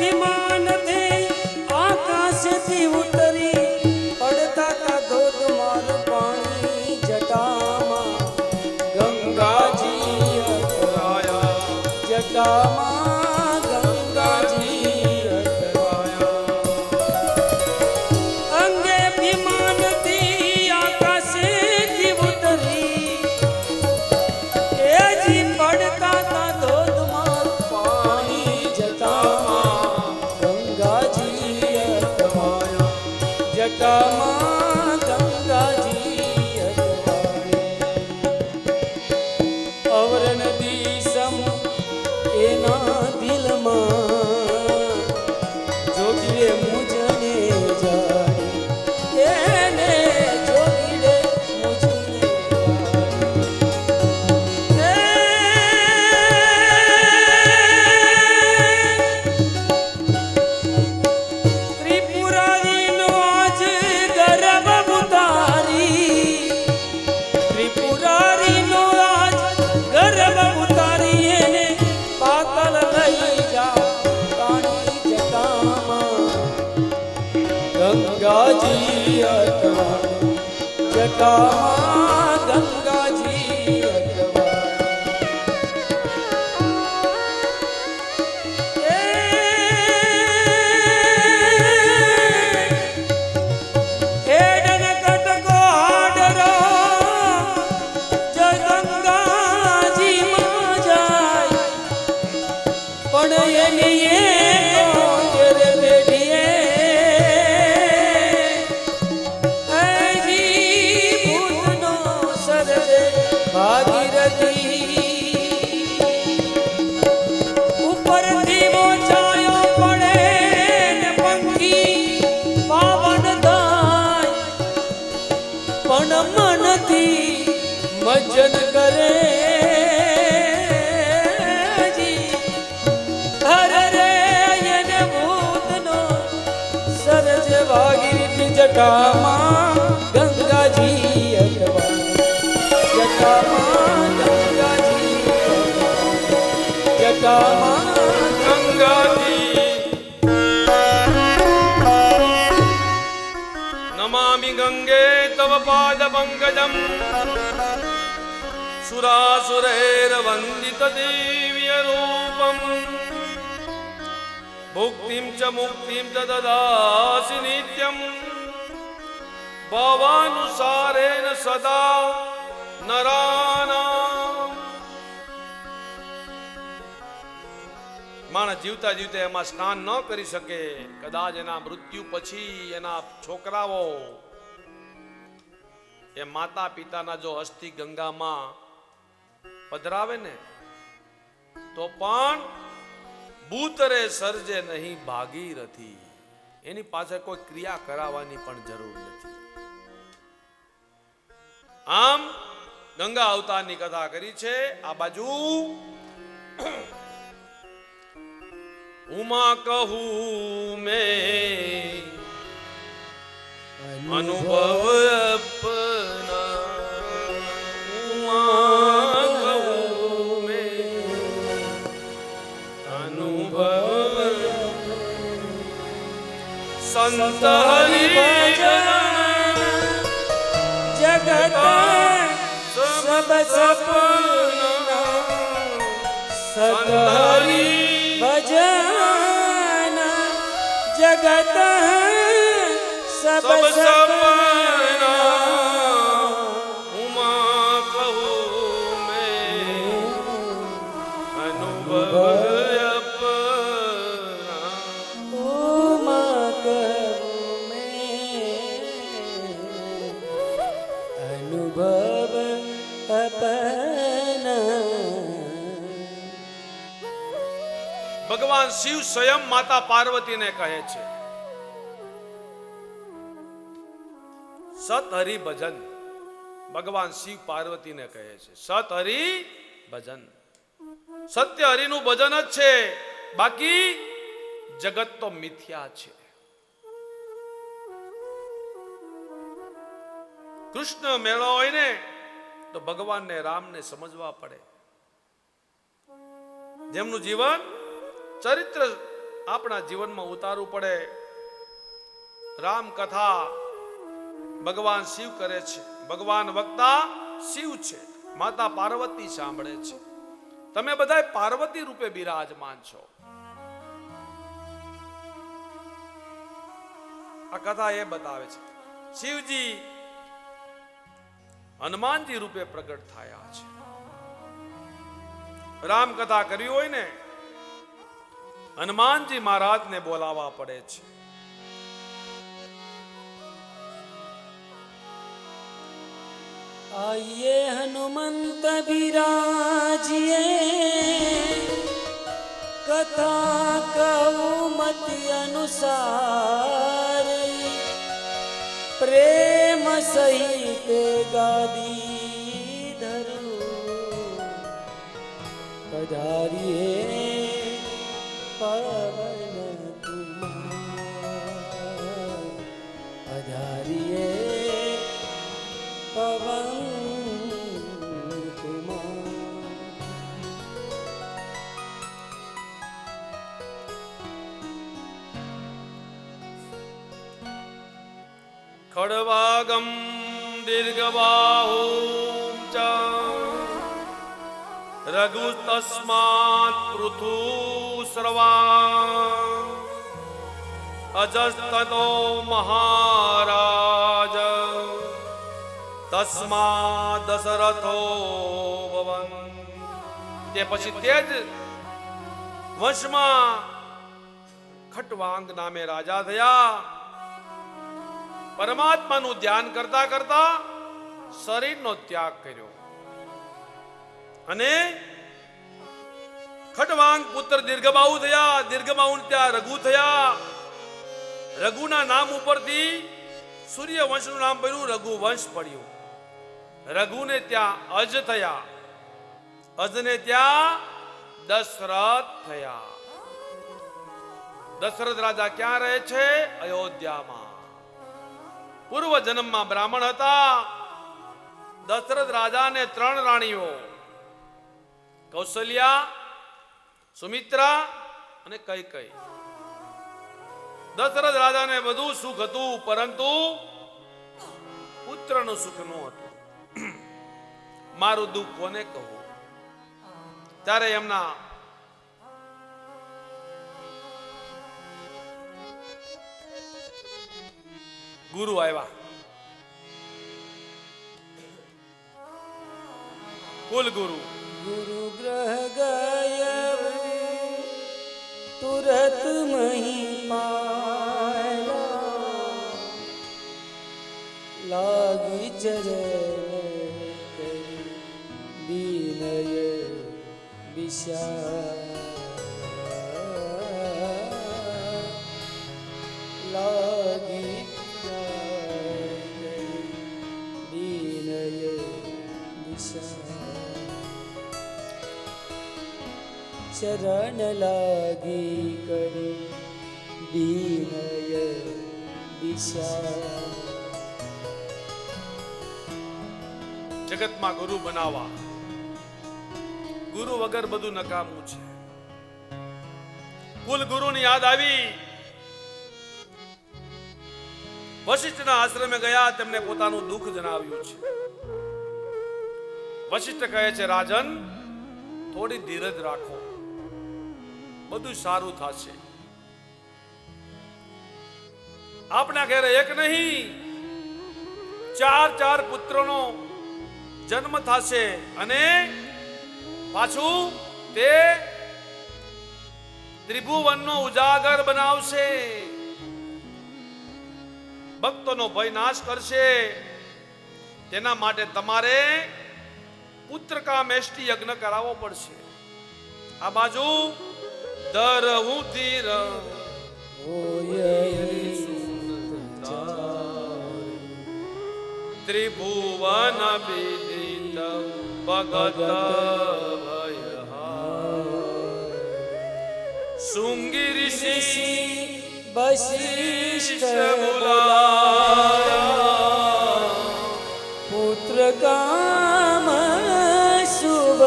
વિમાન થી આકાશથી ઉતરી પડતા તા ધોધમાર પાણી જટામાં ગંગાજી અથડાયા જટામાં ગંગાજી અથડાયા અંગે વિમાનથી આકાશથી ઉતરી એજી પડતા તા ધોધમાર પાણી જટામાં ગંગાજી અથડાયા જટામાં ગંગાજી અથડાયા અવર નદી સમ એના દિલમાં જોગીએ મુજને જાણી એને જોગીએ મુજને ત્રિપુરારીનો આજ ગર્વ ઉતારી ત્રિપુરારીનો આજ ગર્વ ઉતારી એને પાતળ લઈ જા પાણી જટામાં ગંગાજી અથડાયા જટામાં ગંગાજી અથડાયા હેડન કટકો હાડરો જય ગંગાજી માં જાય પણ એની એ કોંજરે બેઠીએ હજી ભૂતનો સરજે ભાગીરથી ઉપરથી મોચાયો પડે ને પંખી પાવન થાય પણ મનથી મજન કરે જી હરે રે એને ભૂતનો સરજ ભાગીરથી જટામાં ગંગાજી અથડાયા જટામાં ગંગાજી અથડાયા જટામાં ગંગાજી નમામિ ગંગે તવ પાદ પંકજમ સુરાસુરૈર વંદિત દિવ્ય રૂપમ ભુક્તિમ ચ મુક્તિમ ચ દદાસि નિત્યમ ભાવાનુસારેણ સદા નરાનામ. માણસ જીવતા જીવતા એમાં સ્નાન ન કરી શકે. કદાચ એના મૃત્યુ પછી એના છોકરાઓ એ માતા પિતાના જો અસ્થિ ગંગામાં પધરાવે ને તો પણ ભૂતરે સર્જે નહીં ભાગીરથી. એની પાસે કોઈ ક્રિયા કરાવવાની પણ જરૂર નથી. આમ ગંગા અવતારની કથા કરી છે. આ બાજુ ઉમા કહું મેં અનુભવ અપના. ઉમા કહું મેં અનુભવ સંત હરિ જગત સબ સપના સત હરિ ભજન જગત સબ સપના. ઉમા કહું મેં અનુભવ અપના. ઉમા કહું મેં અનુભવ અપના. ભગવાન શિવ સ્વયં માતા પાર્વતીને કહે છે સત હરિ ભજન. ભગવાન શિવ પાર્વતીને કહે છે સત હરિ ભજન. સત્ય હરિનું ભજન જ છે, બાકી જગત તો મિથ્યા છે. કૃષ્ણ મેળો હોય ને તો ભગવાનને રામને સમજવા પડે. જેમનું જીવન ચરિત્ર આપણા જીવનમાં ઉતારવું પડે. રામ કથા ભગવાન શિવ કરે છે, ભગવાન વક્તા શિવ છે, માતા પાર્વતી સાંભળે છે. તમે બધા પાર્વતી રૂપે બિરાજમાન છો. આ કથા એ બતાવે છે શિવજી હનુમાનજી રૂપે પ્રગટ થયા છે. રામ કથા કરવી હોય ને હનુમાનજી મહારાજને બોલાવવા પડે છે. आइए हनुमंत विराजिए कथा कहूँ मत अनुसार प्रेम सहित गादी धरू पधारिए पवन कुमार पधारिए पवन खड्वागं दीर्घबाहुं च रघुस्तस्मात् पृथुस्रवां अजस्ततो महाराज तस्मात् दशरथो भवन. તે પછી તે જ વંશમાં ખટવાંગ નામે રાજા થયા. પરમાત્માનું ધ્યાન કરતા કરતા શરીરનો ત્યાગ કર્યો અને ખટવાંગ પુત્ર દીર્ઘબાહુ થયા. દીર્ઘબાહુ ત્યાં રઘુ થયા. રઘુના નામ ઉપરથી સૂર્ય વંશનું નામ પડ્યું, રઘુ વંશ પડ્યું. રઘુને ત્યાં અજ થયા, અજને ત્યાં દશરથ થયા. દશરથ રાજા ક્યાં રહે છે? અયોધ્યામાં. પૂર્વ જન્મમાં બ્રાહ્મણ હતા. દશરથ રાજાને 3 રાણીઓ, કૌશલ્યા, સુમિત્રા અને કૈકેયી. દશરથ રાજાને બધું સુખ હતું, પરંતુ પુત્રનું સુખ ન હતું. મારું દુઃખ કોને કહું? ત્યારે એમના ગુરુ આવ્યા, કુલ ગુરુ. गुरु ग्रह गय तुरत मही पाला लागी चरण विनय विशाल लागी विनय विशाल चरण लागी करे दीनय विशाल. જગતમાં ગુરુ બનાવવા, ગુરુ વગર બધું નકામું છે. કુલ ગુરુની યાદ આવી. વશિષ્ઠના આશ્રમે ગયા, તેમને પોતાનું દુઃખ જણાવ્યું છે. વશિષ્ઠ કહે છે, રાજન થોડી ધીરજ રાખો, બધું સારું થશે. આપના ઘરે એક નહીં 4 પુત્રોનો જન્મ થશે અને પાછું તે ત્રિભુવનનો ઉજાગર બનાવશે, ભક્તોનો ભય નાશ કરશે. તેના માટે તમારે પુત્રકામેષ્ટિ યજ્ઞ કરાવવો પડશે. આ બાજુ ધરહું ધીર ત્રિભુવન વિદિત ભગત શૃંગી ઋષિ वशिष्ठ बुलाया पुत्र काम शुभ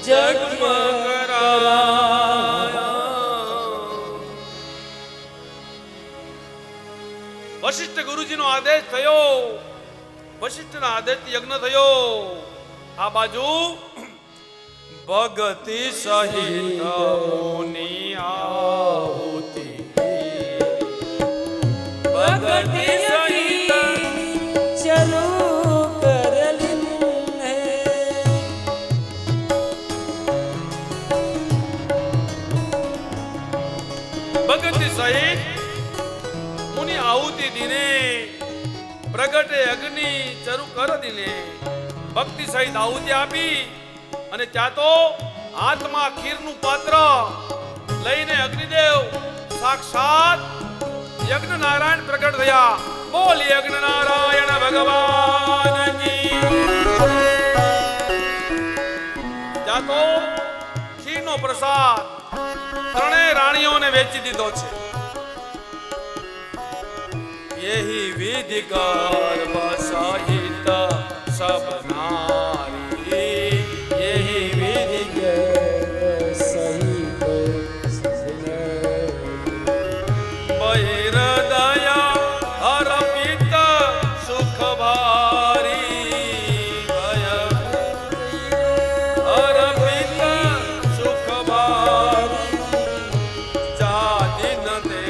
जग कराया વશિષ્ઠ ગુરુજીનો આદેશ થયો, વશિષ્ઠના આદેશથી યજ્ઞ થયો. આ બાજુ ભગતિ સહિત મુનિ આહુતિ, ભગતિ સહિત ચલો કરલિન હે. ભગતિ સહિત મુનિ આહુતિ દિને પ્રગટે અગ્નિ ચરુ કર દિને. ભક્તિ સહિત આહુતિ આપી અને ત્યાં તો હાથમાં ખીરનું પાત્ર લઈને અગ્નિદેવ સાક્ષાત યજ્ઞ નારાયણ પ્રગટ થયા. બોલ યજ્ઞ નારાયણ ભગવાન કી. ત્યાં તો ખીરનો પ્રસાદ ત્રણેય રાણીઓને વેચી દીધો છે. यही विधि कर सहित सब नारी, यही विधि સહિત बहिर्दया अर्पित सुख भारी, अर्पित सुख भारी. जादिन ते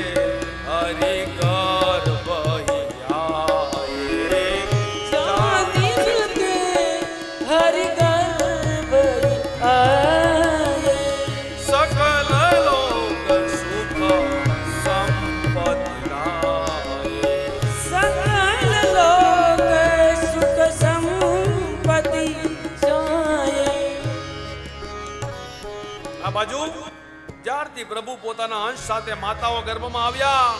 हरि બાજુ જ્યારથી પ્રભુ પોતાના અંશ સાથે માતાઓ ગર્ભમાં આવ્યા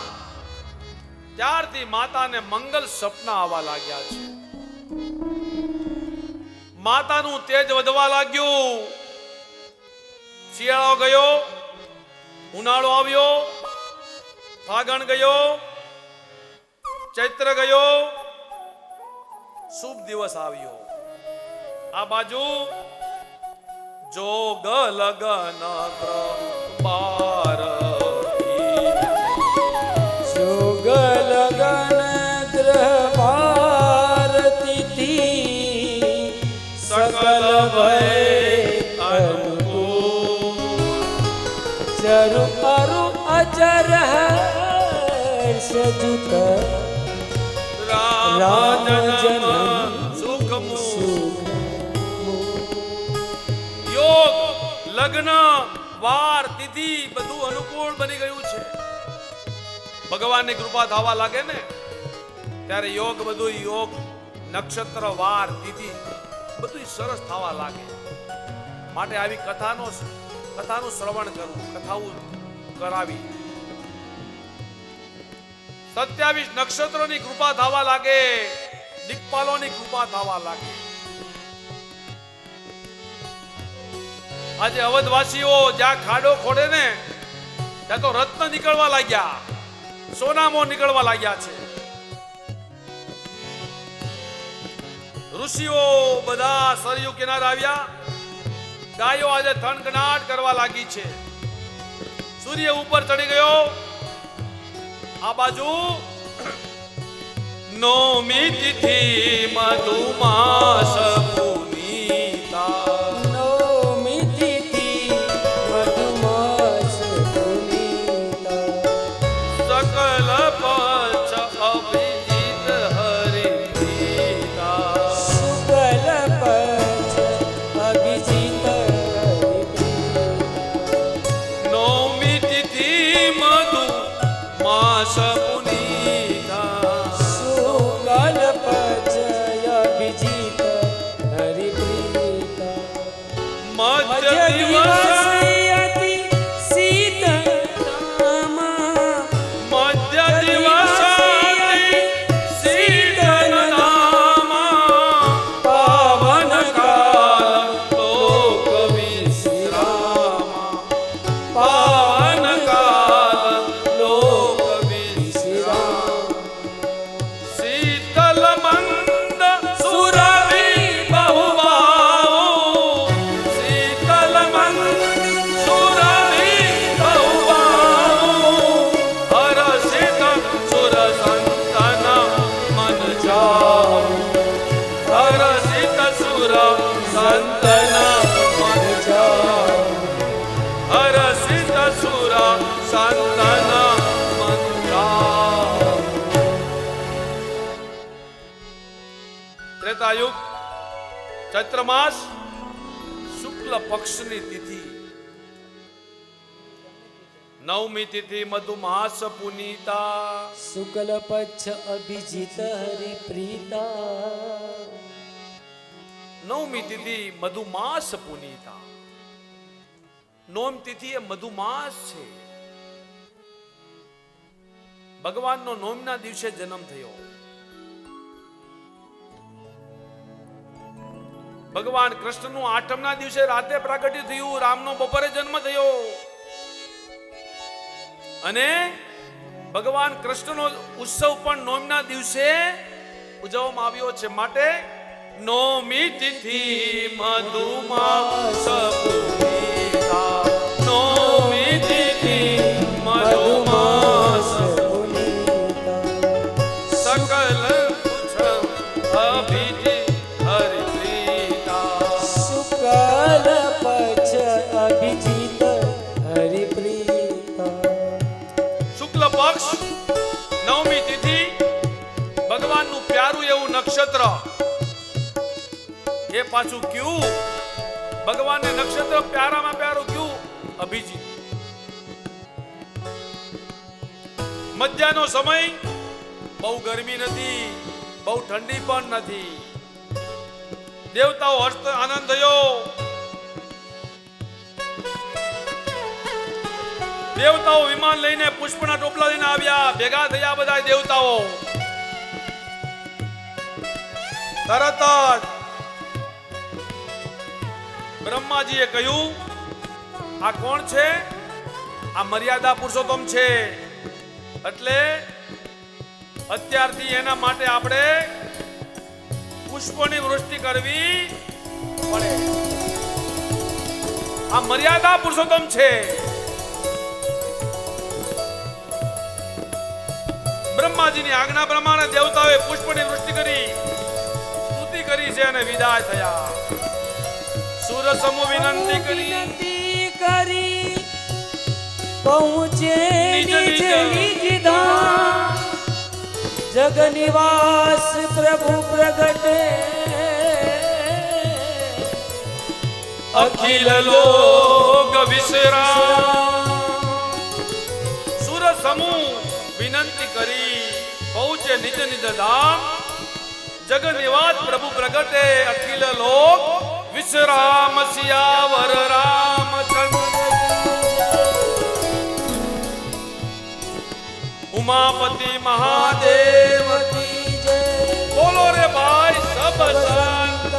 ત્યારથી માતાને મંગલ સપના આવવા લાગ્યા છે. માતાનું તેજ વધવા લાગ્યું. શિયાળો ગયો, ઉનાળો આવ્યો, ફાગણ ગયો, ચૈત્ર ગયો, શુભ દિવસ આવ્યો. આ બાજુ જોગ લગન બાર, જોગ લગન ગ્રહ ભારતી સકલ ભય અનુકૂળ. ચરુ અરુ અચર હર્ષ જુત રામ જન્મ સુખ યોગ લગ્ન વાર તિથિ બધું અનુકૂળ બની ગયું છે. ભગવાનની કૃપા થવા લાગે ને ત્યારે યોગ બધું યોગ નક્ષત્ર વાર તિથિ બધું સરસ થવા લાગે. માટે આવી કથાનું શ્રવણ કરવું, કથાઓ કરાવી. 27 નક્ષત્રોની કૃપા થવા લાગે, દિક્પાલોની કૃપા થવા લાગે. આજે અવધવાસીઓ જ્યાં ખાડો ખોડે ને ત્યાં તો રત્ન નીકળવા લાગ્યા, સોનામો નીકળવા લાગ્યા છે. ઋષિઓ બધા સરયુ કિનારે આવ્યા. ગાયો આજે થનગનાટ કરવા લાગી છે. સૂર્ય ઉપર ચડી ગયો. આ બાજુ નોમી તિથિ મધુમાસ પુનીતા, નોમી તિથિ મધુમાસ પુનીતા સકલ પંચ અભિજીત હરિ પ્રીતા, શુકલ પંચ અભિજીત હરિ પ્રીતા નોમી તિથિ મધુ માસ પુનીતા, શુકલ પંચ અભિજીત હરિ પ્રીતા મધ્ય દિવસ અતિ શીતળામાં મધ્ય દિવસ શીતળામાં પાવન કાલ લોક વિશ્રામા, પાવન કાલ લોક વિશ્રામ. શીતલ મંદ સુરભી બહુબાહુ, શીતલ મંદ સંતના મન જાઓ હરસિત સુરા સંતના મન જાઓ. ત્રેતાયુગ ચૈત્ર માસ શુક્લ પક્ષની તિથિ નવમી તિથિ મધુમાસ પુનીતા શુક્લ પક્ષ અભિજીત હરિપ્રીતા. નવમી તિથિ મધુમાસ પુનીતા. નોમ તિથિ એ મધુમાસ છે. ભગવાનનો નોમના દિવસે જન્મ થયો. ભગવાન કૃષ્ણનું આઠમના દિવસે રાતે પ્રાગટ્ય થયું. રામનો બપોરે જન્મ થયો. અને ભગવાન કૃષ્ણનો ઉત્સવ પણ નોમના દિવસે ઉજવવામાં આવ્યો છે. માટે નોમી તિથિ મધુમાસ પુનીતા. નોમી તિથિ મધુમાસ સકલ કુછ અભિજીત હરિપ્રીતા. શુક્લ પક્ષ અભિજીત હરિપ્રીતા. શુક્લ પક્ષ નવમી તિથિ ભગવાનનું પ્યારું એવું નક્ષત્ર. એ પાછું ક્યું ભગવાનને નક્ષત્ર પ્યારામાં પ્યારું ક્યું? અભિજીત. મધ્યાનો સમય બહુ ગરમી નથી, બહુ ઠંડી પણ નથી. દેવતાઓ હર્ષ આનંદ થયો. દેવતાઓ વિમાન લઈને પુષ્પના ટોપલા લઈને આવ્યા. ભેગા થયા બધા દેવતાઓ. તરત જ બ્રહ્માજીએ કહ્યું, આ કોણ છે? આ મર્યાદા પુરુષોત્તમ છે. એટલે અત્યારથી એના માટે આપણે પુષ્પોની વૃષ્ટિ કરવી પડે. આ મર્યાદા પુરુષોત્તમ છે. બ્રહ્માજીની આજ્ઞા પ્રમાણે દેવતાઓએ પુષ્પની વૃષ્ટિ કરી, સ્તુતિ કરી છે અને વિદાય થયા. સુર સમૂહ વિનંતી કરી પહોંચે નિજ નિજ ધામ. જગ નિવાસ પ્રભુ પ્રગટે અખિલ લોક વિશ્રામ. સુર સમૂહ વિનંતી કરી પહોંચે નિજ નિજ ધામ. જગ નિવાસ પ્રભુ પ્રગટે અખિલ લોક વિશ્રામ. સિયાવર રામચંદ્ર ઉમાપતિ મહાદેવ કી જય. બોલો રે ભાઈ સબ સંત.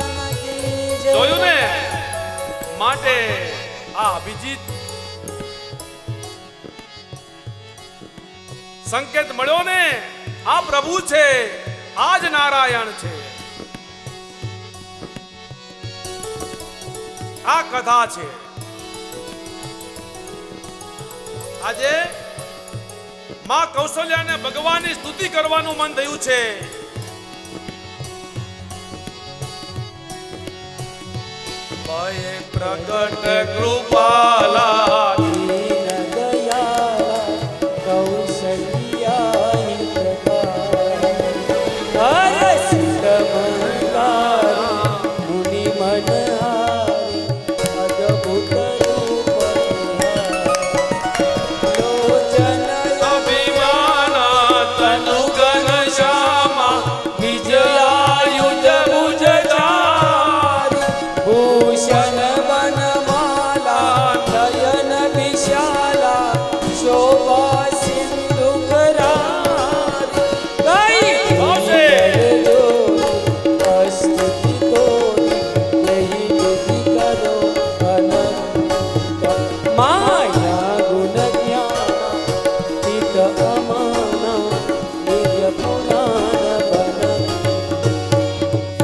જોયું ને? માટે આ અભિજીત સંકેત મળ્યો ને. આ પ્રભુ છે, આ જ નારાયણ છે. આ કથા છે. આજે માં કૌશલ્યાને ભગવાનની સ્તુતિ કરવાનું મન થયું છે. ભય પ્રગટ કૃપાલા દીન દયાળા કૌશલ્યા પ્રકાર. હરસિત મંગારી મુનિ મનહારી અદ્ભુત રૂપ લોચન અભિમાના તનુ ઘનશ્યામા વિજયાયુધ ભુજચારી. ભૂષણ વનમાલા નયન વિશાલા શોભા સિંધુ કરારી. આવશે. સ્તુતિ તો નહીં વિધિ કરો અનંત. માયા ગુણ જ્ઞાન પિત અમાના નિત્ય પુરાણ બન.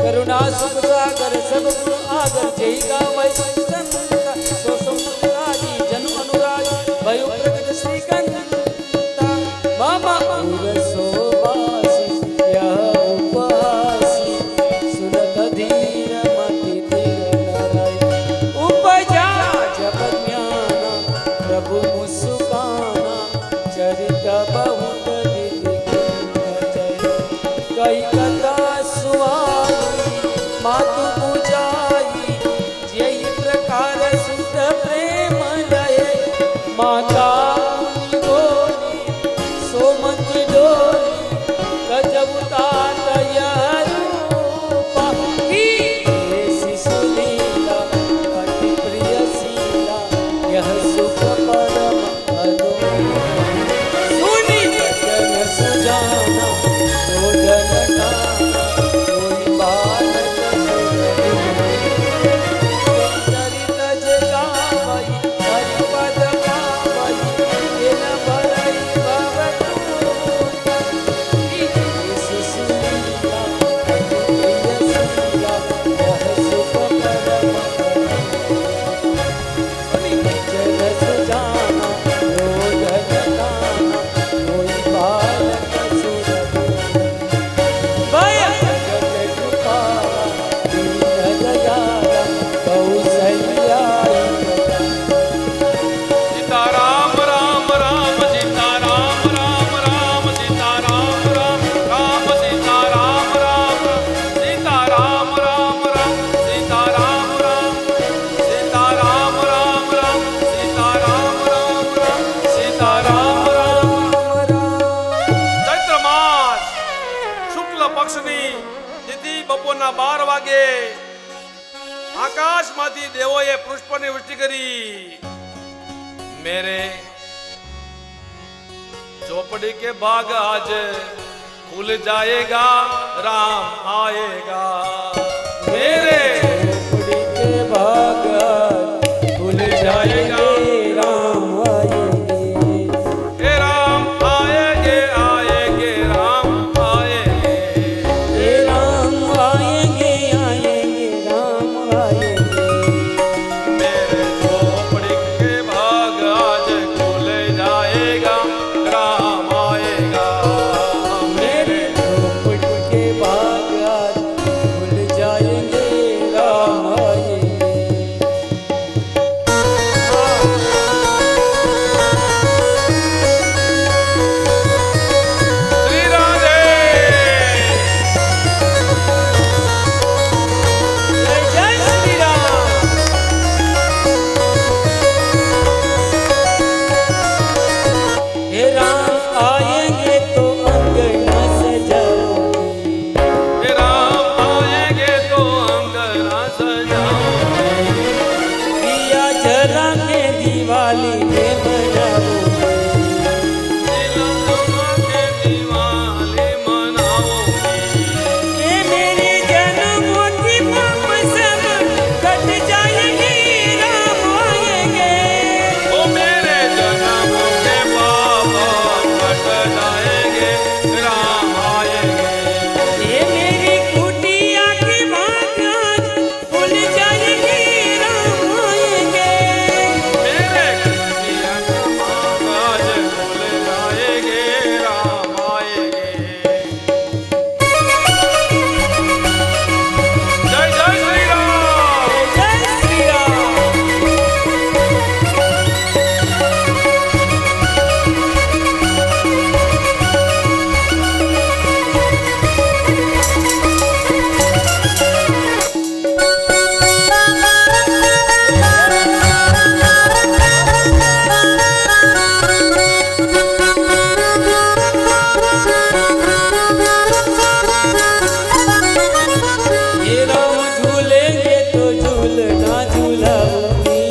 કરુણા સુખ સાગર સબ ગુણ આગર જય ગામય ભાગે આકાશમાંથી દેવોએ પુષ્પની વૃષ્ટિ કરી. મેરે ચોપડી કે ભાગ આજ खुल जाएगा राम आएगा. मेरे झोपड़ी के भाग खुल जाएगा राम आएंगे. हे राम आएंगे आएंगे राम आएंगे. हे राम आएंगे आएंगे राम आएंगे. मेरे झोपड़ी के भाग आज खुल जाएगा राम आएगा. मेरे झोपड़ी के भाग खुल जाएंगे राम आएंगे. श्री राधे. जय जय श्री राम. हे राम आएंगे तो अंगना सजाओगी. हे राम आएंगे तो अंगना सजाओगे. दिया जला के दिवाली में मनाओगी. दिलवा के दिवाली मनाओगे. ये मेरे जन्मों की पाप सब कट जाएंगे राम आएंगे. ओ मेरे जन्म के पाप कट जाएंगे राम आएंगे. ये मेरी कुटिया की भाग खुल जाएंगे राम आएंगे. मेरे कुटिया का काज खुल जाएंगे राम आएंगे. जय जय श्री राम. जय श्री राम. ये राम झूलेंगे तो झूलना झूलाऊंगी.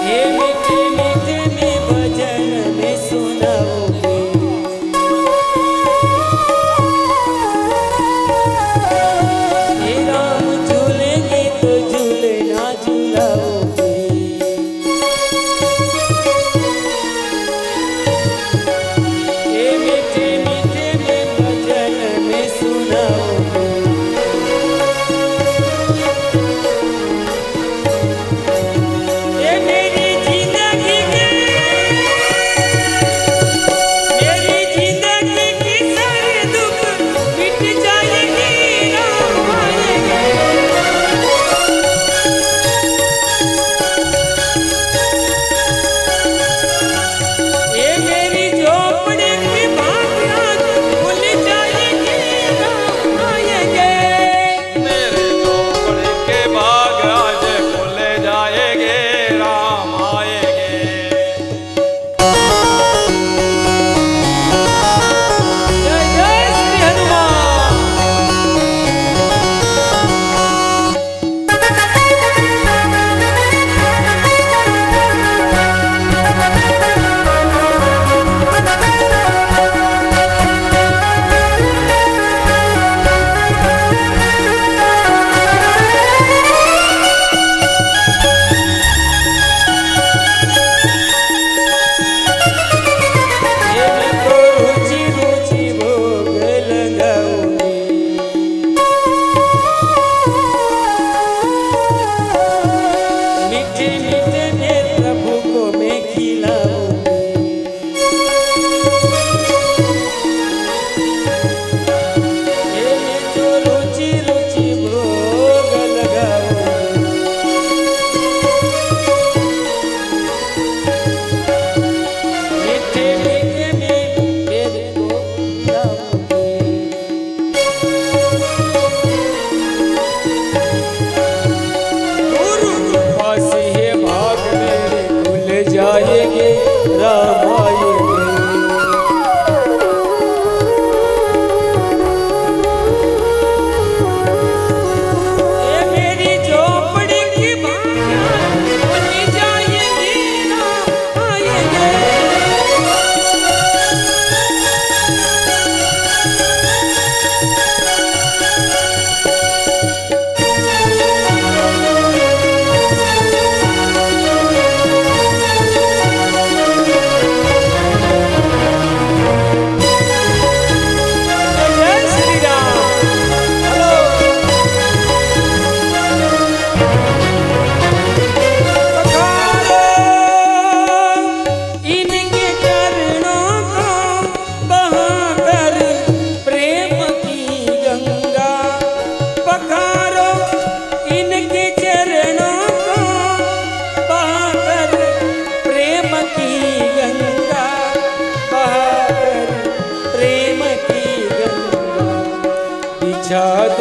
ये मीठे मीठे में भजन में सुनाऊंगी. ये राम झूलेंगे तो झूलना झूलाऊंगी. ये मीठे मीठे में भजन में सुनाऊंगी.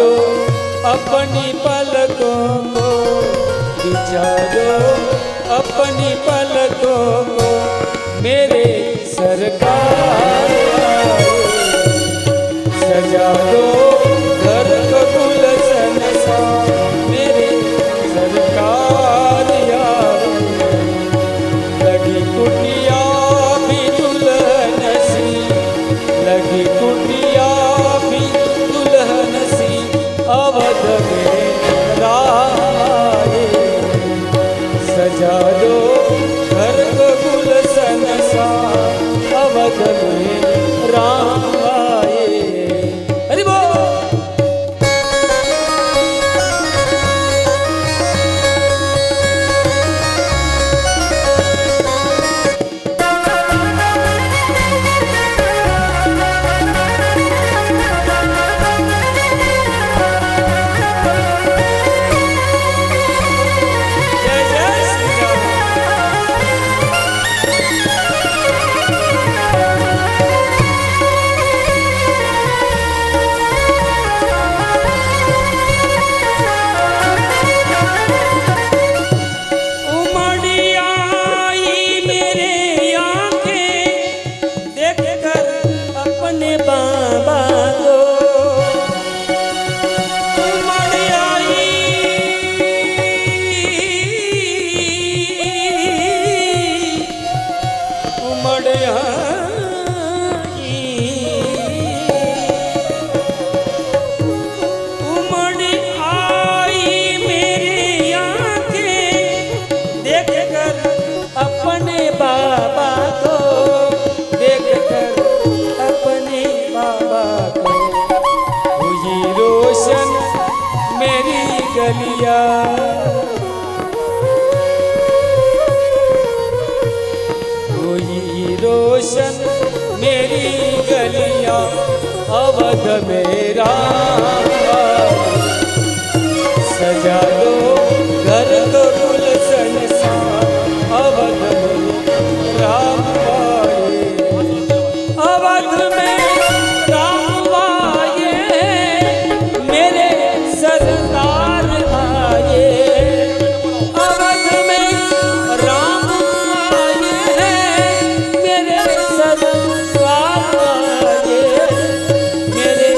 दो अपनी पलकों को, बिछा दो अपनी पलकों को, मेरे सरकार सजा दो घर को गुलशन सा, मेरे सरकार यार लगी कुटिया भी दुल्हन सी, लगी कुटिया भी दुल्हन सी, अवध में राये सजा दो घर को गुलशन सा, अवध में राम आए। हरि बोल। जय जय श्री राम। उमड़ी आई मेरे आंखें देखकर अपने बाबा को, उमड़ आई उमड़ आई उमड़ आई मेरी आंखें देखकर अपने बाबा को, देखकर अपने बाबा को, हुई रोशन मेरी गलिया, हुई रोशन मेरी गलिया, अवध मेरा सजा दो घर को गुलशन सा, अवध में राम आए, अवध में राम आए, मेरे सरदार आए, अवध में राम आए, मेरे सरदार आए, मेरे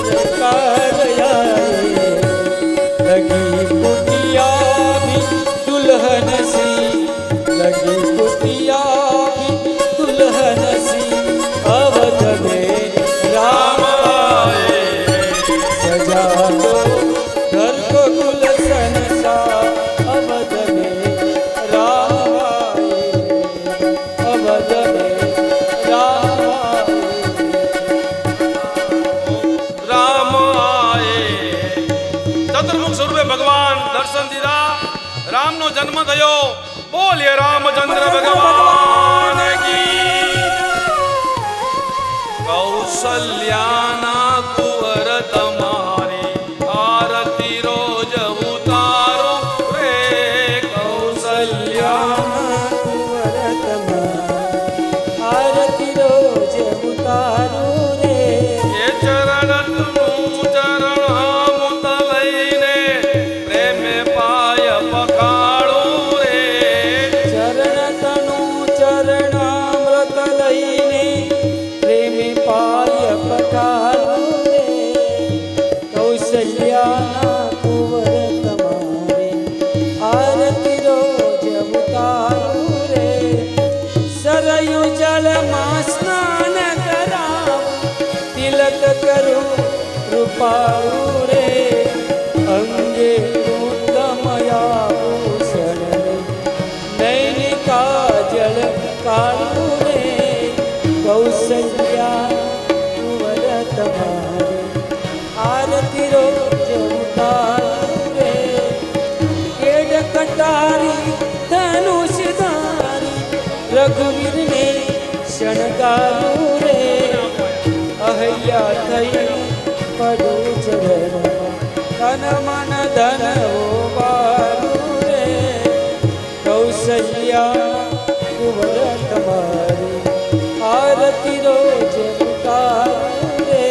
सरकार आए, लगी कुटिया भी दुल्हन सी, लगी कुटिया भी दुल्हन सी, अवध में राम आए, सजा दो घर को गुलशन सा, अवध में राम आए, अवध में राम आए। राम आए चतुर्मुख स्वरूपे भगवान दर्शन दीधा, राम नो जन्म थयो, बोलिए रामचंद्र भगवान की। कौशल्याना कुंवर तुम्हारी आरती रोज उतारो रे, कौशल्या कुंवर तुम्हारी आरती रोज उतारो रे, ये चरण तुनु चरण मुत लईने प्रेम पाय पखाड़ो रे, चरण तनु चरणामृत लईने प्रेम पाय पखारो रे, कौशल्याना कुंवर तुम्हारी आरती रोज उतारो रे, सरयू जल में स्नान कराऊं, तिलक करूं रूपाऊ रे, अंगे उत्तमया भूषण नैनी काजल काढ़ू रे, कौशल्या कुंवर तुम्हारी आरती रोज उतारू रे, केड कटारी धनुषधारी रघुवीर ने शणगारू रे, अहल्या थई पडू चरण तन मन धन हो बारू रे, कौशल्या कुंवर तुम्हारी आरती रोज उतारू रे,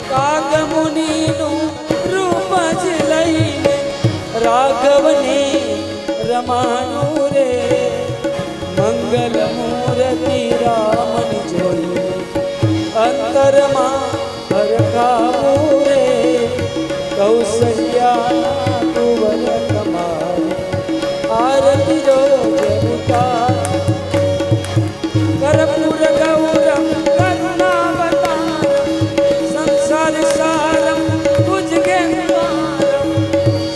काग मुनि नो રાઘવને રમાનું રે મંગલ મૂર્તિ રામની જોઈ અંતરમાં હરખાવું રે કૌશલ્યા કુંવર તમારી આરતી રોજ ઉતાર કર્પૂર ગૌરમ કરુણાવતારમ સંસાર સારમ ભુજગે દ્વારમ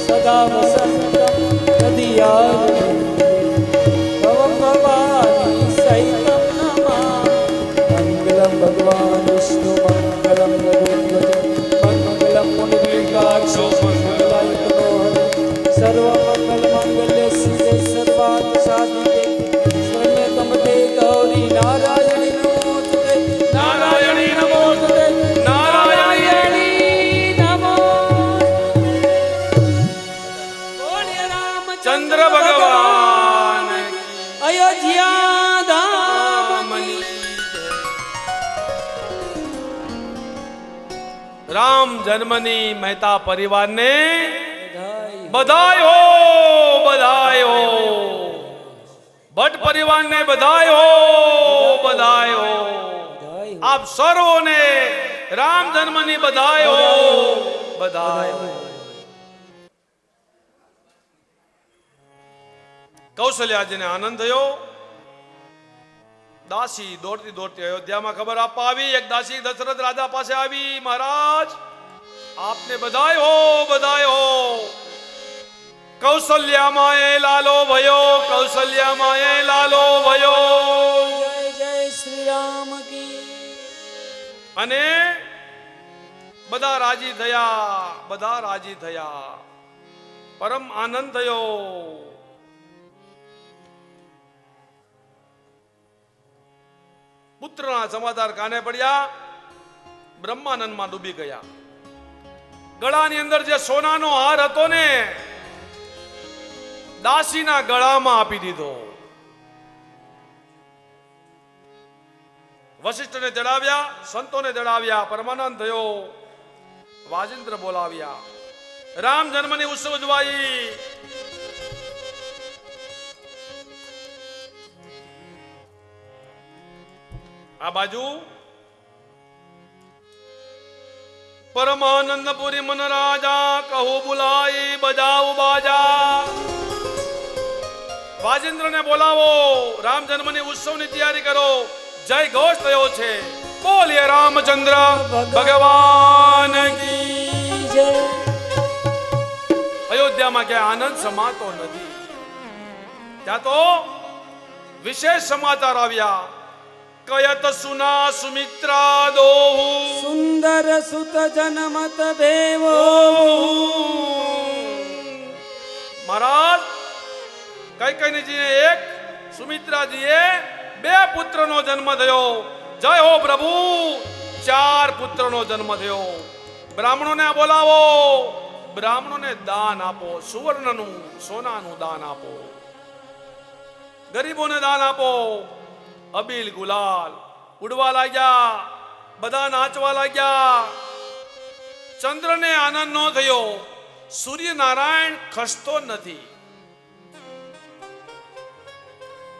સદા વસંતમ હૃદયારવિંદે ભવમ ભવાની સહિતમ નમામિ મંગલમ ભગવાન વિષ્ણુ મંગલમ ગરુડધ્વજ મંગલમ પુંડરીકાક્ષો મંગલાય તનો હરિ સર્વમંગલ મંગલ્ય શિવે સર્વાર્થ સાધિકે શરણે ત્રંબકે ગૌરી નારાયણી નમોસ્તુતે નારાયણી નમોસ્તુતે નારાયણી નમોસ્તુતે બોલીએ ચંદ્ર ભગવાન અયોધ્યા ધામની રામ જન્મની મહેતા પરિવારને બધાય બધાય હો બધાય હો ભટ્ટ પરિવારને બધાય હો બધાય હો બધાય આપ સર્વોને રામ જન્મની બધાય હો બધાય હો કૌશલ્યાજીને આનંદ થયો દાસી દોડતી દોડતી અયોધ્યામાં ખબર આપવા આવી એક દાસી દશરથ રાજા પાસે આવી મહારાજ આપને બધાય હો બધાય હો કૌશલ્યામાં એ લાલો ભયો કૌશલ્યામાં એ લાલો ભયો જય જય શ્રી રામ કી અને બધા રાજી થયા પરમ આનંદ થયો પુત્રના સમાચાર કાને પડ્યા બ્રહ્માનંદમાં ડૂબી ગયા ગળાની અંદર જે સોનાનો હાર હતો ને દાસીના ગળામાં આપી દીધો વશિષ્ઠને જણાવ્યા સંતોને જણાવ્યા પરમાનંદ થયો વાજિંદ્ર બોલાવ્યા રામ જન્મની ઉત્સવ ઉજવાઈ આ બાજુ પરમાનંદપુરી મન રાજા કહું બુલાઈ બજાઉ બાજા વાજિંદ્રને બોલાવો રામ જન્મની ઉત્સવની તૈયારી કરો જય ઘોષ થયો છે બોલીએ રામચંદ્ર ભગવાન કી જય અયોધ્યામાં ક્યાંય આનંદ સમાતો નથી ત્યાં તો વિશેષ સમાચાર આવ્યા કયત સુના સુમિત્રા દોહુ સુંદર સુત જનમત ભેવો મહારાજ કૈકેયીજીને એક સુમિત્રાજીએ બે પુત્રનો જન્મ થયો જય હો પ્રભુ 4 પુત્રનો જન્મ થયો બ્રાહ્મણોને બોલાવો બ્રાહ્મણોને દાન આપો સુવર્ણનું સોનાનું દાન આપો ગરીબોને દાન આપો અબીલ ગુલાલ ઉડવા લાગ્યા બધા નાચવા લાગ્યા ચંદ્રને આનંદ ન થયો સૂર્યનારાયણ ખસતો નથી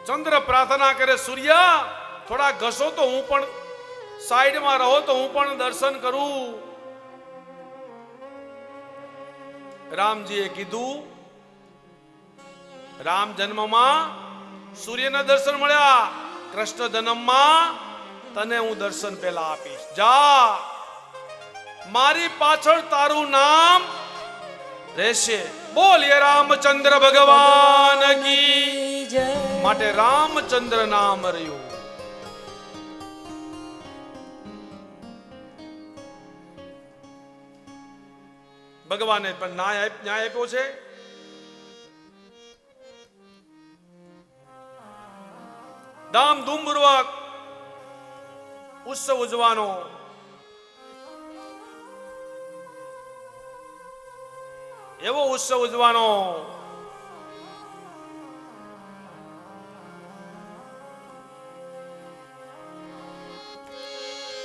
ચંદ્ર પ્રાર્થના કરે સૂર્ય થોડા ઘસો તો હું પણ સાઈડમાં રહો તો હું પણ દર્શન કરું રામજીએ કીધું રામ જન્મમાં સૂર્યના દર્શન મળ્યા કૃષ્ણ જન્મમાં તને હું દર્શન પહેલા આપીશ જા મારી પાછળ તારું નામ રહેશે બોલીએ રામચંદ્ર ભગવાન કી જય માટે રામચંદ્ર નામ રહ્યું ભગવાને પણ ન્યાય આપ્યો છે ધામધૂમપૂર્વક ઉત્સવ ઉજવાનો એવો ઉત્સવ ઉજવાનો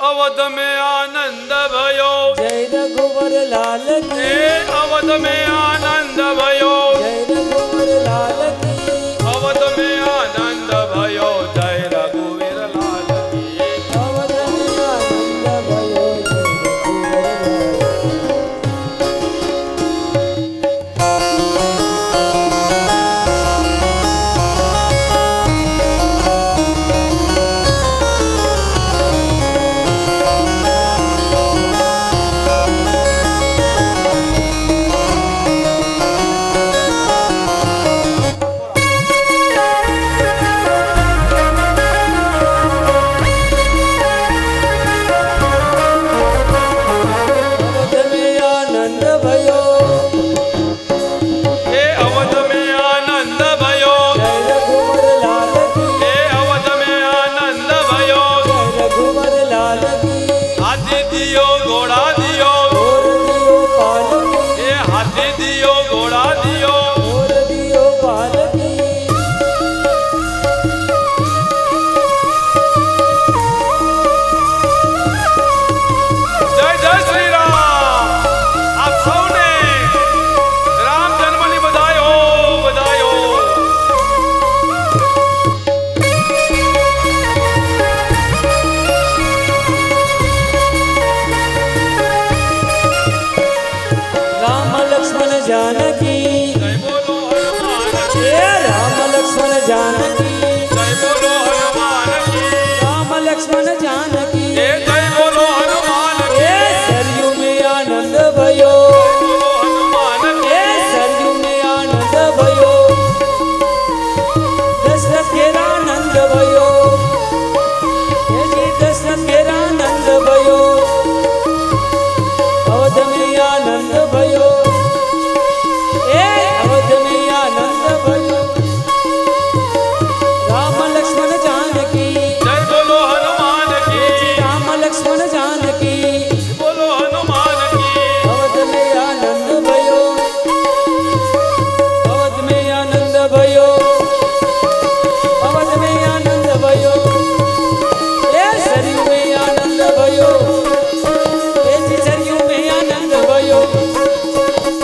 અવધ में आनंद भयो जय रघुवर लाल की अवध में आनंद भयो आनंद भयो એ અવધ में આનંદ भयो जय रघुवर लाल की એ અવધ में આનંદ भयो जय रघुवर लाल की હાથી દિયો ઘોડા દિયો और दियो पाल की એ હાથી દિયો ઘોડા દિયો और दियो पाल की જય જય શ્રી રામ આપ સૌને રામ જન્મની બધાઈ હો બધાઈ હો राम लक्ष्मण जानकी જય બોલો હનુમાન કી हे राम लक्ष्मण जानकी જય બોલો હનુમાન કી राम लक्ष्मण जानकी એ જય બોલો હનુમાન કી हे सरयू में आनंद भयो બોલો હનુમાન કી हे सरयू में आनंद भयो दशरथ के आनंद भयो हे जी दशरथ के आनंद भयो अवध में आनंद भयो हे अवध में आनंद भयो राम लक्ष्मण जानकी જય બોલો હનુમાન કી राम लक्ष्मण जानकी બોલો હનુમાન કી अवध में आनंद भयो अवध में आनंद भयो अवध में आनंद भयो हे सरयू में आनंद भयो हे जी सरयू में आनंद भयो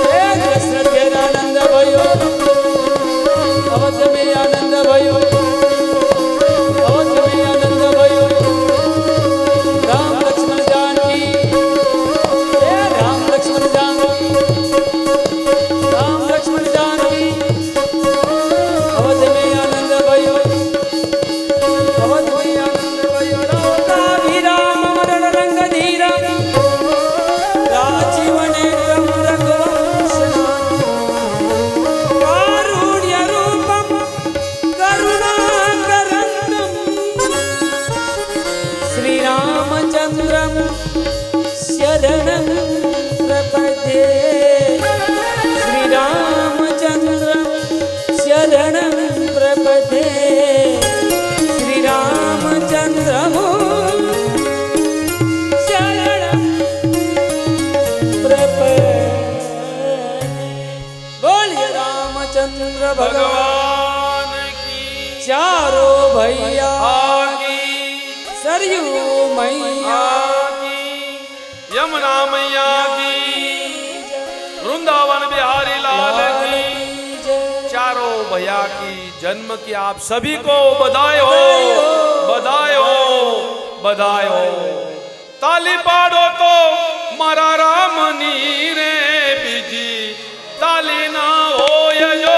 हे दशरथ के आनंद भयो अवध में आनंद भयो अवध में आनंद भयो राम लक्ष्मण जानकी हे राम लक्ष्मण जानकी राम लक्ष्मण जानकी अवध में आनंद भयो अवध में आनंद भयो राधा विराम मरण रंग धीरा राजीवने रम रघुवंश कारुण्य रूपम करुणाकरन्दम श्रीरामचन्द्रं शरणं प्रपद्ये श्रीरामचन्द्रं शरणं प्रपद्ये श्रीरामचन्द्रं शरणं प्रपद्ये बोलिए रामचंद्र भगवान ભગવાન કી चारो भैया આકી सरयू मैया આકી યમુના મૈયા કી वृंदावन बिहारी लाल की चारों भैया की जन्म की आप सभी को बधाई हो बधाई हो बधाई हो ताली पाड़ो तो मारा राम नीरे बीजी ताली ना हो यो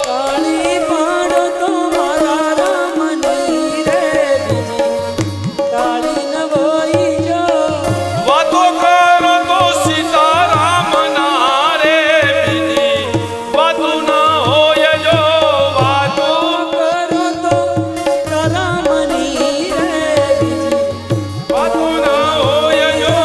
ताली पाड़ो तो मारा राम नीरे बीजी ताली न बोई जो वातो करो तो सीता राम नारे बीजी वातो ना हो यो वातो करो तो राम नीरे बीजी वातो ना हो यो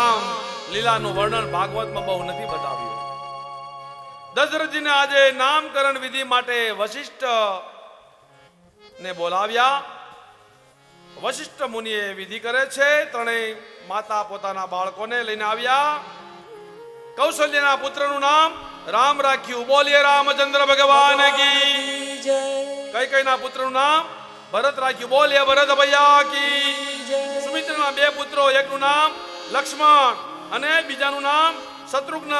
રામ લીલાનું વર્ણન ભાગવતમાં બહુ નથી બતાવ્યું. દશરથજીને આજે નામકરણ વિધિ માટે વશિષ્ઠ ને બોલાવ્યા. વશિષ્ઠ મુનિએ વિધિ કરે છે. ત્રણેય માતા પોતાના બાળકોને લઈને આવ્યા. કૌશલ્યના પુત્રનું નામ રામ રાખ્યું. બોલીએ રામચંદ્ર ભગવાન કી. જય કૈકેયીના પુત્રનું નામ ભરત રાખ્યું. બોલીએ ભરત ભૈયા કી. સુમિત્રના બે પુત્રો, એકનું નામ લક્ષ્મણ અને બીજાનું નામ શત્રુઘ્ન.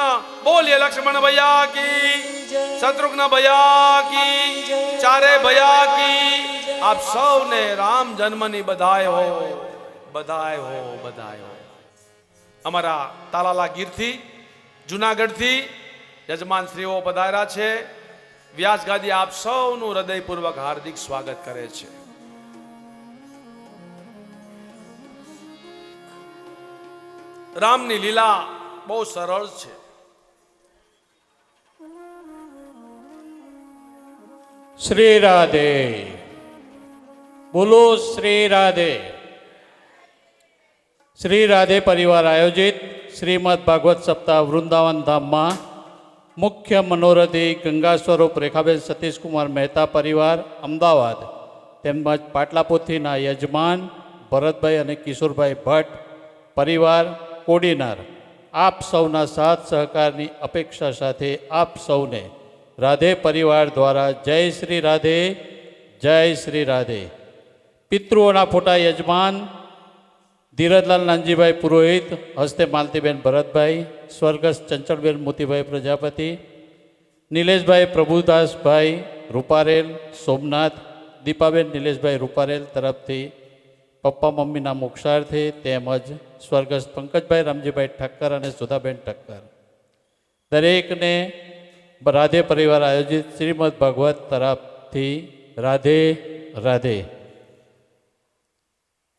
બોલીએ લક્ષ્મણ ભૈયા કી. શત્રુઘ્ન ભૈયા કી. ચારે ભૈયા કી. આપ સૌને રામ જન્મની બધાય હો, બધાય હો, બધાય હો. અમારા તાલાલા ગીરથી, જુનાગઢથી યજમાન શ્રીઓ પધાર્યા છે. વ્યાસ ગાદી આપ સૌનું હૃદયપૂર્વક હાર્દિક સ્વાગત કરે છે. રામની લીલા બહુ સરળ છે. શ્રી રાધે. બોલો શ્રી રાધે. શ્રી રાધે પરિવાર આયોજિત શ્રીમદ ભાગવત સપ્તાહ વૃંદાવન ધામમાં મુખ્ય મનોરથી ગંગા સ્વરૂપ રેખાબેન સતીશકુમાર મહેતા પરિવાર અમદાવાદ તેમજ પાટલાપુથીના યજમાન ભરતભાઈ અને કિશોરભાઈ ભટ્ટ પરિવાર કોડીનાર આપ સૌના સાથ સહકારની અપેક્ષા સાથે આપ સૌને રાધે પરિવાર દ્વારા જય શ્રી રાધે, જય શ્રી રાધે. પિતૃઓના ફોટા યજમાન ધીરજલાલ નાનજીભાઈ પુરોહિત, હસ્તે માલતીબેન ભરતભાઈ, સ્વર્ગસ્થ ચંચળબેન મોતીભાઈ પ્રજાપતિ, નિલેશભાઈ પ્રભુદાસભાઈ રૂપારેલ સોમનાથ, દીપાબેન નિલેશભાઈ રૂપારેલ તરફથી પપ્પા મમ્મીના મોક્ષાર્થે, તેમજ સ્વર્ગસ્થ પંકજભાઈ રામજીભાઈ ઠક્કર અને સુધાબેન ઠક્કર દરેકને રાધે પરિવાર આયોજિત શ્રીમદ ભાગવત તરફથી રાધે રાધે.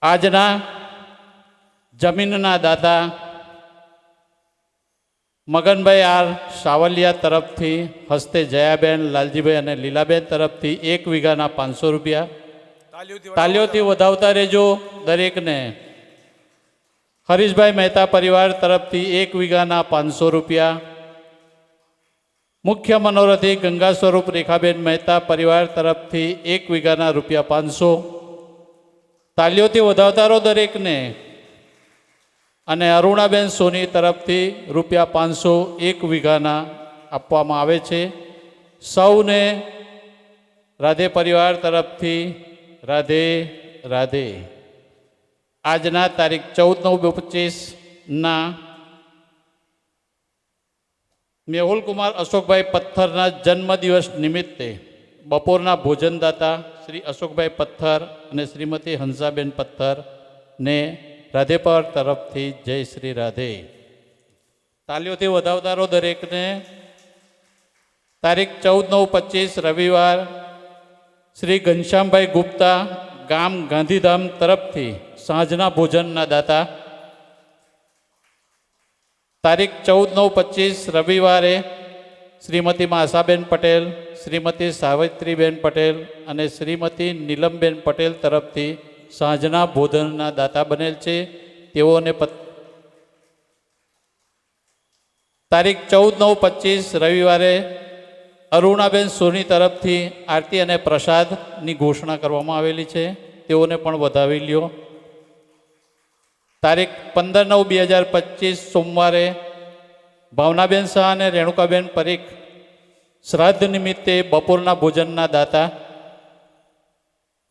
આજના જમીનના દાતા મગનભાઈ આર સાવલિયા તરફથી હસ્તે જયાબેન, લાલજીભાઈ અને લીલાબેન તરફથી 1 વીઘાના 500 રૂપિયા. તાલીઓથી વધાવતા રહેજો દરેકને. હરીશભાઈ મહેતા પરિવાર તરફથી 1 વીઘાના 500 રૂપિયા. મુખ્ય મનોરથી ગંગા સ્વરૂપ રેખાબેન મહેતા પરિવાર તરફથી 1 વીઘાના રૂપિયા 500. તાલીઓથી વધાવતા રહો દરેકને. અને અરુણાબેન સોની તરફથી રૂપિયા 500 1 વીઘાના આપવામાં આવે છે. સૌને રાધે પરિવાર તરફથી રાધે રાધે. આજના તારીખ 14/9/25ના મેહુલકુમાર અશોકભાઈ પથ્થરના જન્મદિવસ નિમિત્તે બપોરના ભોજનદાતા શ્રી અશોકભાઈ પથ્થર અને શ્રીમતી હંસાબેન પથ્થરને રાધે પરિવાર તરફથી જય શ્રી રાધે. તાલીઓથી વધાવતા રહો દરેકને. તારીખ 14/9/25 રવિવાર શ્રી ઘનશ્યામભાઈ ગુપ્તા ગામ ગાંધીધામ તરફથી સાંજના ભોજનના દાતા. તારીખ 14/9/25 રવિવારે શ્રીમતી આશાબેન પટેલ, શ્રીમતી સાવિત્રીબેન પટેલ અને શ્રીમતી નીલમબેન પટેલ તરફથી સાંજના ભોજનના દાતા બનેલ છે. તેઓને તારીખ 14/9/25 રવિવારે અરુણાબેન સોની તરફથી આરતી અને પ્રસાદની ઘોષણા કરવામાં આવેલી છે. તેઓને પણ વધાવી લ્યો. તારીખ 15/9/2025 સોમવારે ભાવનાબેન શાહ અને રેણુકાબેન પરીખ શ્રાદ્ધ નિમિત્તે બપોરના ભોજનના દાતા.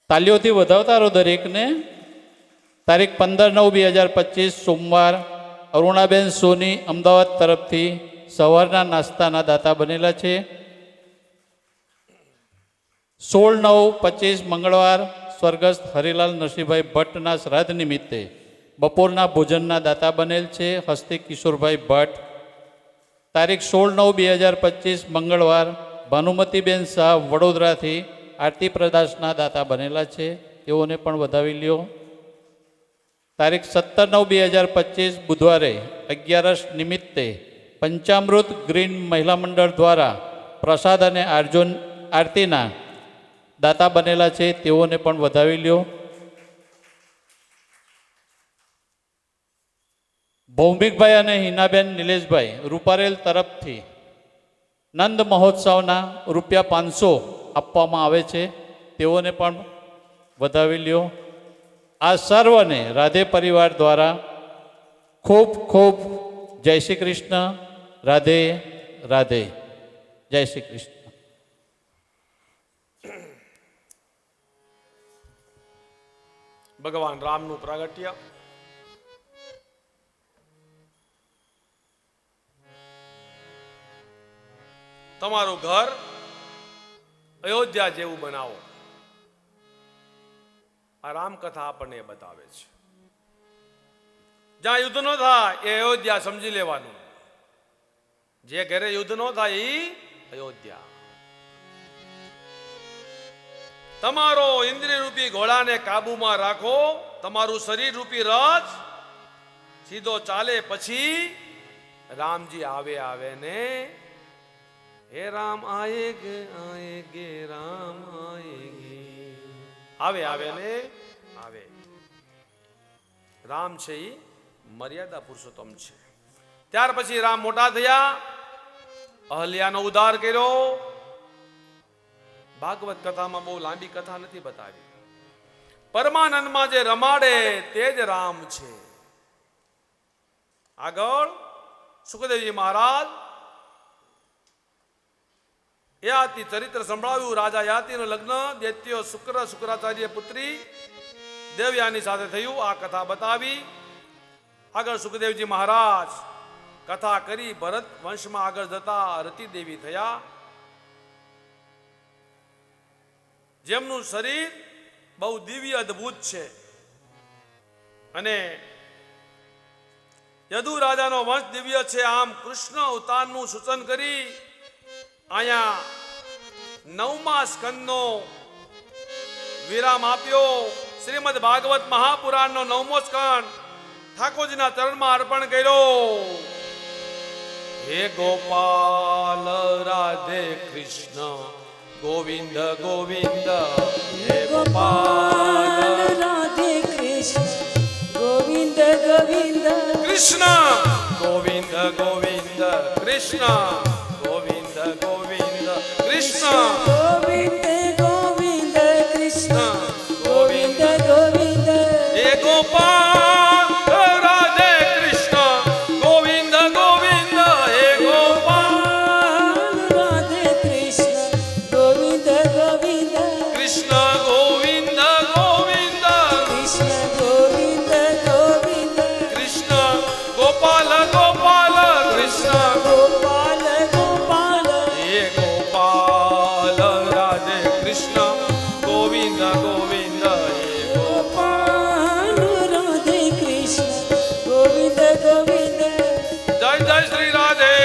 તાલીઓથી વધાવતા રહો દરેકને. તારીખ 15/9/2025 સોમવાર અરુણાબેન સોની અમદાવાદ તરફથી સવારના નાસ્તાના દાતા બનેલા છે. 16/9/25 મંગળવાર સ્વર્ગસ્થ હરિલાલ નરસિંહભાઈ ભટ્ટના શ્રાદ્ધ નિમિત્તે બપોરના ભોજનના દાતા બનેલ છે. હસ્તે કિશોરભાઈ ભટ્ટ. તારીખ 16/9/2025 મંગળવાર ભાનુમતીબેન શાહ વડોદરાથી આરતી પ્રદાસના દાતા બનેલા છે. તેઓને પણ વધાવી લ્યો. તારીખ 17/9/2025 બુધવારે 11 નિમિત્તે પંચામૃત ગ્રીન મહિલા મંડળ દ્વારા પ્રસાદ અને આરતીના દાતા બનેલા છે. તેઓને પણ વધાવી લ્યો. ભૌમિકભાઈ અને હિનાબેન નિલેશભાઈ રૂપારેલ તરફથી નંદ મહોત્સવના ₹500 આપવામાં આવે છે. તેઓને પણ વધાવી લ્યો. આ સર્વને રાધે પરિવાર દ્વારા ખૂબ ખૂબ જય શ્રી કૃષ્ણ. રાધે રાધે. જય શ્રી કૃષ્ણ. ભગવાન રામનું પ્રાગટ્ય. તમારું ઘર અયોધ્યા જેવું બનાવો. આ રામકથા આપણને એ બતાવે છે. જ્યાં યુદ્ધ નો થાય એ અયોધ્યા સમજી લેવાનું. જે ઘરે યુદ્ધ નો થાય એ અયોધ્યા. તમારો ઇન્દ્રિય રૂપી ઘોડાને કાબુમાં રાખો. તમારું શરીર રૂપી રથ સીધો ચાલે પછી રામજી આવે ને હે રામ આએગે રામ આએગે. આવે ને આવે. રામ છે એ મર્યાદા પુરુષોત્તમ છે. ત્યાર પછી રામ મોટા થયા, અહલ્યાનો ઉદ્ધાર કર્યો. ભાગવત કથામાં બહુ લાંબી કથા નથી બતાવી. પરમાનંદમાં જે રમાડે તે જ રામ છે. આગળ સુખદેવજી મહારાજ યાતિ ચરિત્ર સંભળાવ્યું. રાજા યાતિનું લગ્ન દૈત્ય શુક્રાચાર્ય પુત્રી દેવયાની સાથે થયું. આ કથા બતાવી. આગળ સુખદેવજી મહારાજ કથા કરી ભરત વંશમાં આગળ જતા રતિ દેવી થયા. જેમનું શરીર બહુ દિવ્ય અદ્ભુત છે અને યદુ રાજાનો વંશ દિવ્ય છે. આમ કૃષ્ણ અવતારનું સૂચન કરી અહીંયા 9મા સ્કંદનો વિરામ આપ્યો. શ્રીમદ ભાગવત મહાપુરાણનો 9મો સ્કંદ ઠાકોરજીના ચરણમાં અર્પણ કર્યો. હે ગોપાલ રાધે કૃષ્ણ ગોવિંદ ગોવિંદ. હે ગોપાલ રાધે કૃષ્ણ ગોવિંદ ગોવિંદ. કૃષ્ણ ગોવિંદ ગોવિંદ. કૃષ્ણ ગોવિંદ ગોવિંદ. કૃષ્ણ ગોવિંદ ગોવિંદ કૃષ્ણ ગોવિંદ ગોવિંદ. હે ગોપાલ રાધે કૃષ્ણ ગોવિંદ ગોવિંદ. હે ગોપાલ રાધે કૃષ્ણ ગોવિંદ ગોવિંદ. કૃષ્ણ ગોવિંદ ગોવિંદ. કૃષ્ણ ગોવિંદ ગોવિંદ. કૃષ્ણ ગોપાલ ગોપાલ. કૃષ્ણ ગોપાલ ગોપાલ. હે ગોપાલ રાધે કૃષ્ણ ગોવિંદ ગોવિંદ. હે ગોપાલ રાધે કૃષ્ણ ગોવિંદ ગોવિંદ. જય જય શ્રી રાધે.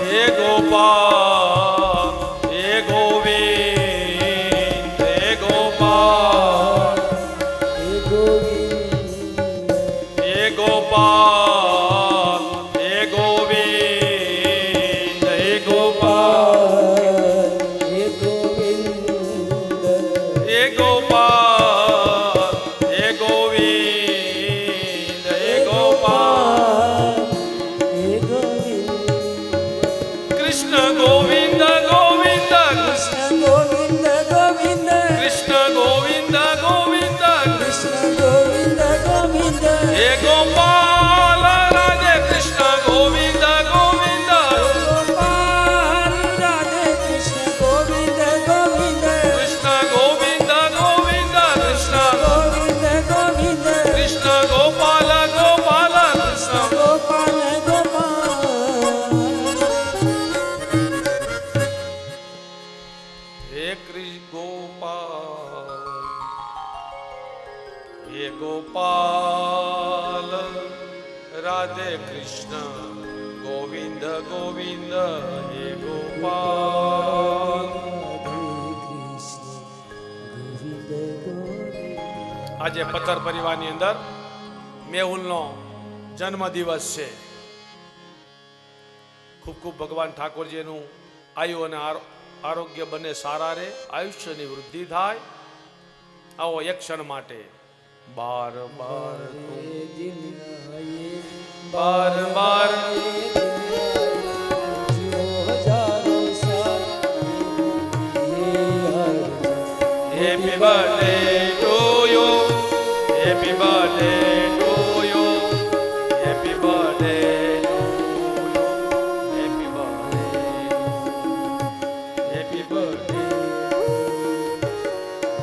હે ગોપાલ. હે ગોવિંદ. હે ગોપાલ. હે ગોવિંદ. હે ગોપાલ. હે ગોવિંદ. હે ગોપાલ. હે ગોવિંદ. હે ગોપાલ. હે ગોવિંદ. હે ગોપાલ. હે ગોવિંદ. કૃષ્ણ ગોવિંદ ગોવિંદ. કૃષ્ણ ગોવિંદ ગોવિંદ. કૃષ્ણ ગોવિંદ ગોવિંદ. કૃષ્ણ ગોવિંદ ગોવિંદ. હે ગોપાલ રાધે કૃષ્ણ ગોવિંદ ગોવિંદ. ગોપાલ રાધે કૃષ્ણ ગોવિંદ ગોવિંદ. કૃષ્ણ ગોવિંદ ગોવિંદ. કૃષ્ણ ગોવિંદ ગોવિંદ. કૃષ્ણ ગોપાલ ગોપાલ. કૃષ્ણ ગોપાલ ગોપાલ. હે ગોપાલ. હે ગોપાલ રાધે કૃષ્ણ ગોવિંદ ગોવિંદ. હે ગોપાલ. આજે પથ્થર પરિવારની અંદર મેહુલનો જન્મદિવસ છે. ખૂબ ખૂબ ભગવાન ઠાકોરજીનું આયુ અને આરોગ્ય બંને સારા રહે, આયુષ્યની વૃદ્ધિ થાય. આવો એક ક્ષણ માટે બાર બાર બાર બાર happy birthday to you, happy birthday to you, happy birthday to you, happy birthday, happy birthday.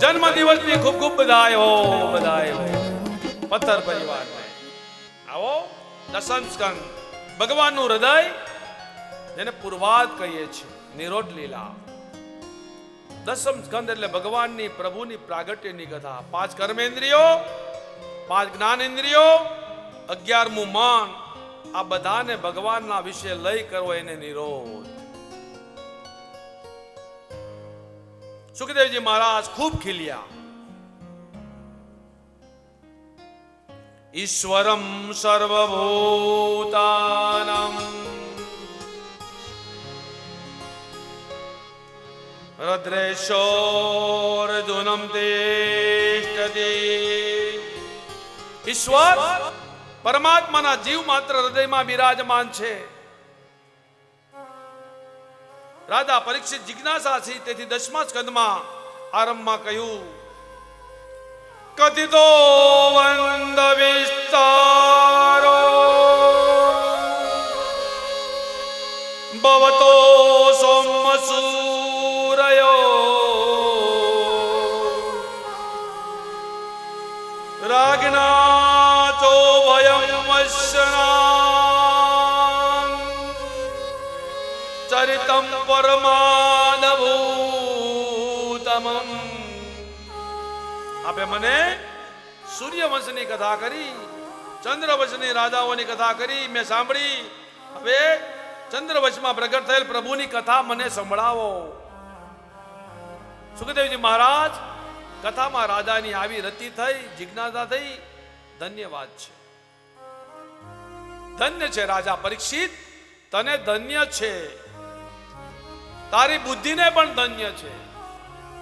જન્મ દિવસની ખૂબ ખૂબ બધાઈ હો, બધાઈ હો પથ્થર પરિવારને. આવો દસમ સ્કંદ ભગવાનનું હૃદય, જેને પૂર્વાધ કહીએ છીએ, નિરોધ લીલા. દસમ સ્કંદ એટલે ભગવાનની પ્રભુની પ્રાગટ્યની કથા. 5 કર્મેન્દ્રિયો, 5 જ્ઞાનેન્દ્રિયો, 11મું મન, આ બધાને ભગવાનના વિશે લઈ કરવો એને નિરોધ. સુખદેવજી મહારાજ ખૂબ ખીલ્યા. ઈશ્વરમ સર્વભૂતાનાં રદ્રેશોર્જુનમ તિષ્ઠતિ. ઈશ્વર પરમાત્માના જીવ માત્ર હૃદયમાં બિરાજમાન છે. રાજા પરીક્ષિત જિજ્ઞાસા છે, તેથી 10મા સ્કંદમાં આરંભમાં કહ્યું, કથિતો વંદ વિસ્તારો ભવતો સોમસૂરયો રાજ્ઞા ચો ભયં વશ્યનાં ચરિતં પરમાદભૂતમં. આપે મને સૂર્યવંશની કથા કરી, ચંદ્રવંશની રાજાઓની કથા કરી, મેં સાંભળી. હવે ચંદ્રવંશમાં પ્રગટ થયેલ પ્રભુની કથા મને સંભળાવો. સુખદેવજી મહારાજ કથામાં રાજાની આવી રતિ થઈ, જિજ્ઞાસા થઈ. ધન્યવાદ છે, ધન્ય છે રાજા પરીક્ષિત, તને ધન્ય છે, તારી બુદ્ધિને પણ ધન્ય છે.